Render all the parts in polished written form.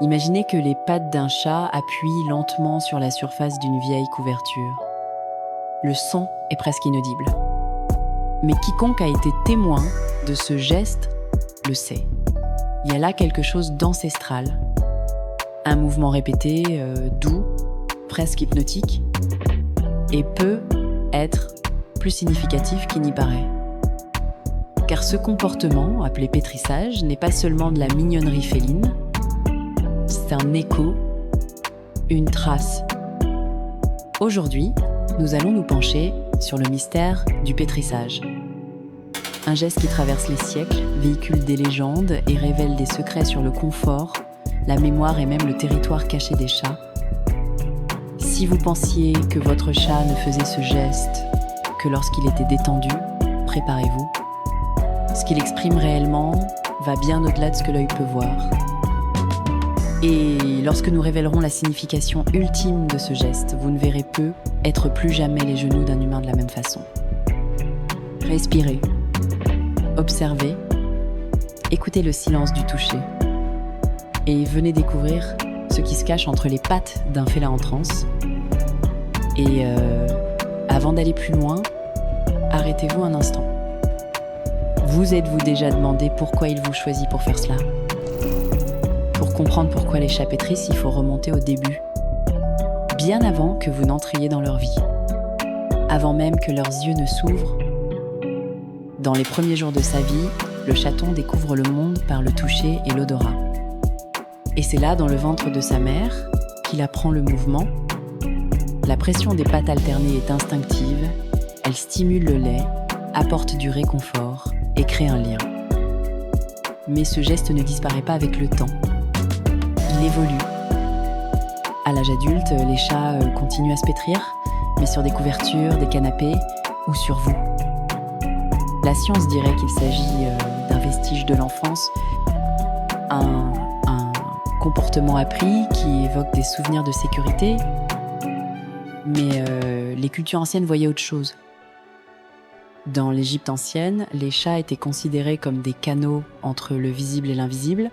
Imaginez que les pattes d'un chat appuient lentement sur la surface d'une vieille couverture. Le son est presque inaudible. Mais quiconque a été témoin de ce geste le sait. Il y a là quelque chose d'ancestral. Un mouvement répété, doux, presque hypnotique, et peut être plus significatif qu'il n'y paraît. Car ce comportement, appelé pétrissage, n'est pas seulement de la mignonnerie féline, c'est un écho, une trace. Aujourd'hui, nous allons nous pencher sur le mystère du pétrissage. Un geste qui traverse les siècles, véhicule des légendes et révèle des secrets sur le confort, la mémoire et même le territoire caché des chats. Si vous pensiez que votre chat ne faisait ce geste que lorsqu'il était détendu, préparez-vous. Ce qu'il exprime réellement va bien au-delà de ce que l'œil peut voir. Et lorsque nous révélerons la signification ultime de ce geste, vous ne verrez être plus jamais les genoux d'un humain de la même façon. Respirez, observez, écoutez le silence du toucher et venez découvrir ce qui se cache entre les pattes d'un félin en transe. Et avant d'aller plus loin, arrêtez-vous un instant. Vous êtes-vous déjà demandé pourquoi il vous choisit pour faire cela ? Pour comprendre pourquoi les chats pétrissent, il faut remonter au début, bien avant que vous n'entriez dans leur vie, avant même que leurs yeux ne s'ouvrent. Dans les premiers jours de sa vie, le chaton découvre le monde par le toucher et l'odorat. Et c'est là, dans le ventre de sa mère, qu'il apprend le mouvement. La pression des pattes alternées est instinctive, elle stimule le lait, apporte du réconfort et crée un lien. Mais ce geste ne disparaît pas avec le temps. Il évolue. À l'âge adulte, les chats continuent à se pétrir, mais sur des couvertures, des canapés ou sur vous. La science dirait qu'il s'agit d'un vestige de l'enfance, un comportement appris qui évoque des souvenirs de sécurité, mais les cultures anciennes voyaient autre chose. Dans l'Égypte ancienne, les chats étaient considérés comme des canaux entre le visible et l'invisible.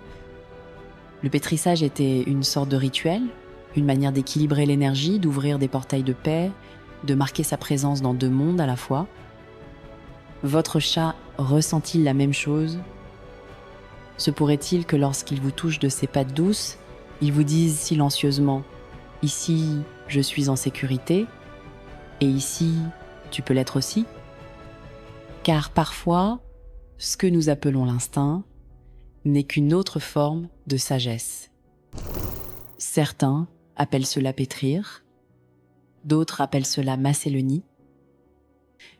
Le pétrissage était une sorte de rituel, une manière d'équilibrer l'énergie, d'ouvrir des portails de paix, de marquer sa présence dans deux mondes à la fois. Votre chat ressent-il la même chose ? Se pourrait-il que lorsqu'il vous touche de ses pattes douces, il vous dise silencieusement « Ici, je suis en sécurité » et « Ici, tu peux l'être aussi » ? Car parfois, ce que nous appelons l'instinct n'est qu'une autre forme de sagesse. Certains appellent cela pétrir, d'autres appellent cela macélonie.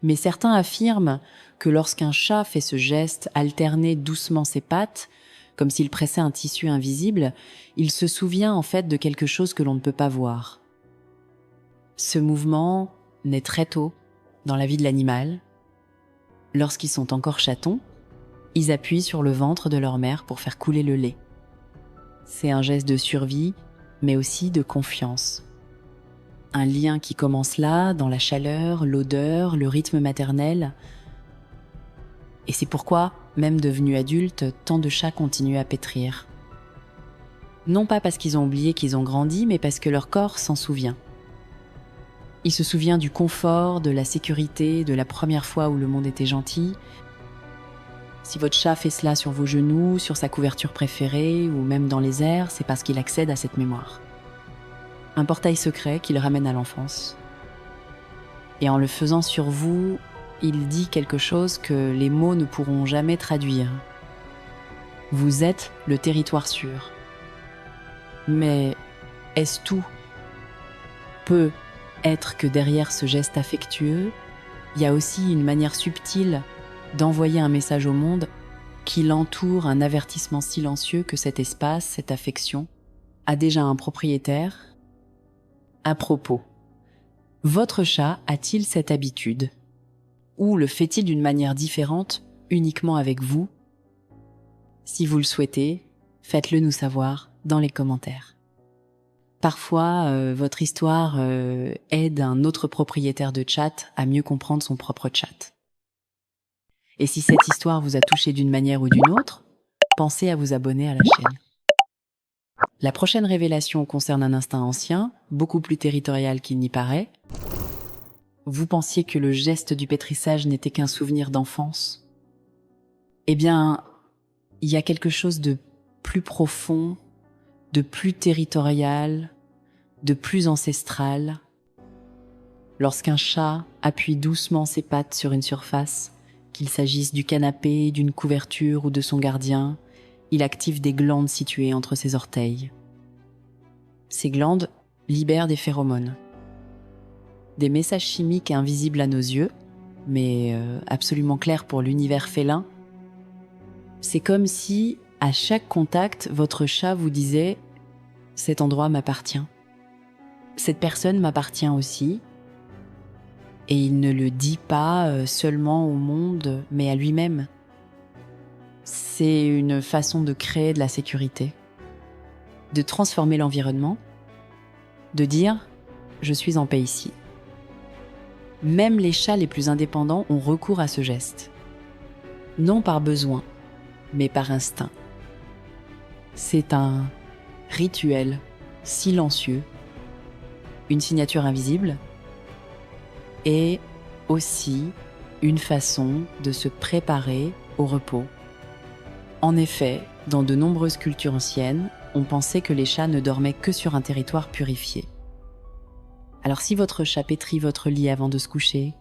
Mais certains affirment que lorsqu'un chat fait ce geste, alterner doucement ses pattes, comme s'il pressait un tissu invisible, il se souvient en fait de quelque chose que l'on ne peut pas voir. Ce mouvement naît très tôt dans la vie de l'animal. Lorsqu'ils sont encore chatons, ils appuient sur le ventre de leur mère pour faire couler le lait. C'est un geste de survie, mais aussi de confiance. Un lien qui commence là, dans la chaleur, l'odeur, le rythme maternel. Et c'est pourquoi, même devenus adultes, tant de chats continuent à pétrir. Non pas parce qu'ils ont oublié qu'ils ont grandi, mais parce que leur corps s'en souvient. Il se souvient du confort, de la sécurité, de la première fois où le monde était gentil. Si votre chat fait cela sur vos genoux, sur sa couverture préférée ou même dans les airs, c'est parce qu'il accède à cette mémoire. Un portail secret qui le ramène à l'enfance. Et en le faisant sur vous, il dit quelque chose que les mots ne pourront jamais traduire. Vous êtes le territoire sûr. Mais est-ce tout ? Peut être que derrière ce geste affectueux, il y a aussi une manière subtile d'envoyer un message au monde qui l'entoure, un avertissement silencieux que cet espace, cette affection, a déjà un propriétaire. À propos, votre chat a-t-il cette habitude ? Ou le fait-il d'une manière différente, uniquement avec vous ? Si vous le souhaitez, faites-le nous savoir dans les commentaires. Parfois, votre histoire aide un autre propriétaire de chat à mieux comprendre son propre chat. Et si cette histoire vous a touché d'une manière ou d'une autre, pensez à vous abonner à la chaîne. La prochaine révélation concerne un instinct ancien, beaucoup plus territorial qu'il n'y paraît. Vous pensiez que le geste du pétrissage n'était qu'un souvenir d'enfance? Eh bien, il y a quelque chose de plus profond, de plus territorial, de plus ancestral. Lorsqu'un chat appuie doucement ses pattes sur une surface, qu'il s'agisse du canapé, d'une couverture ou de son gardien, il active des glandes situées entre ses orteils. Ces glandes libèrent des phéromones. Des messages chimiques invisibles à nos yeux, mais absolument clairs pour l'univers félin. C'est comme si, à chaque contact, votre chat vous disait « cet endroit m'appartient ». Cette personne m'appartient aussi, et il ne le dit pas seulement au monde, mais à lui-même. C'est une façon de créer de la sécurité, de transformer l'environnement, de dire « je suis en paix ici ». Même les chats les plus indépendants ont recours à ce geste. Non par besoin, mais par instinct. C'est un rituel silencieux, une signature invisible, et aussi une façon de se préparer au repos. En effet, dans de nombreuses cultures anciennes, on pensait que les chats ne dormaient que sur un territoire purifié. Alors si votre chat pétrit votre lit avant de se coucher,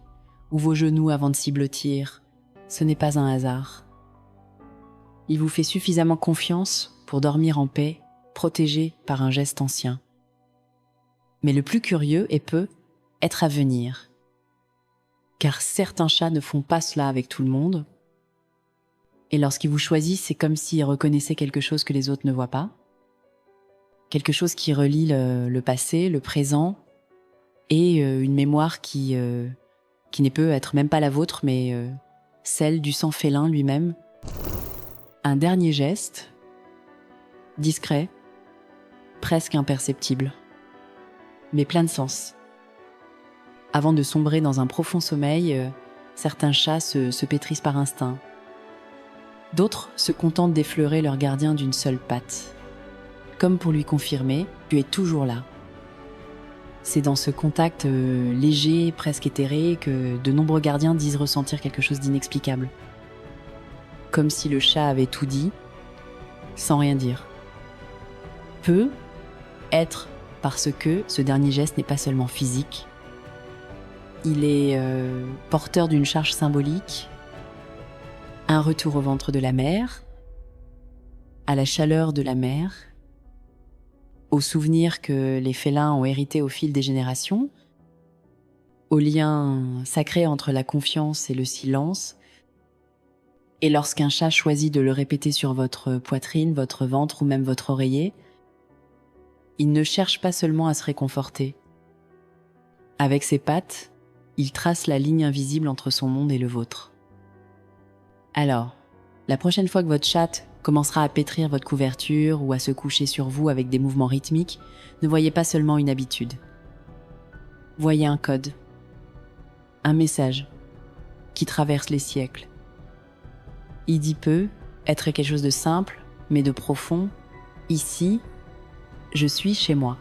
ou vos genoux avant de s'y blottir, ce n'est pas un hasard. Il vous fait suffisamment confiance pour dormir en paix, protégé par un geste ancien. Mais le plus curieux et peut être à venir. Car certains chats ne font pas cela avec tout le monde. Et lorsqu'ils vous choisissent, c'est comme s'ils reconnaissaient quelque chose que les autres ne voient pas. Quelque chose qui relie le passé, le présent, et une mémoire qui ne peut être même pas la vôtre, mais celle du sang félin lui-même. Un dernier geste, discret, presque imperceptible, mais plein de sens. Avant de sombrer dans un profond sommeil, certains chats se pétrissent par instinct. D'autres se contentent d'effleurer leur gardien d'une seule patte, comme pour lui confirmer « tu es toujours là ». C'est dans ce contact léger, presque éthéré, que de nombreux gardiens disent ressentir quelque chose d'inexplicable. Comme si le chat avait tout dit, sans rien dire. Peut être parce que ce dernier geste n'est pas seulement physique, il est porteur d'une charge symbolique, un retour au ventre de la mère, à la chaleur de la mer, aux souvenirs que les félins ont hérités au fil des générations, au lien sacré entre la confiance et le silence. Et lorsqu'un chat choisit de le répéter sur votre poitrine, votre ventre ou même votre oreiller, il ne cherche pas seulement à se réconforter. Avec ses pattes, il trace la ligne invisible entre son monde et le vôtre. Alors, la prochaine fois que votre chatte commencera à pétrir votre couverture ou à se coucher sur vous avec des mouvements rythmiques, ne voyez pas seulement une habitude. Voyez un code, un message qui traverse les siècles. Il dit peut être quelque chose de simple, mais de profond. Ici, je suis chez moi.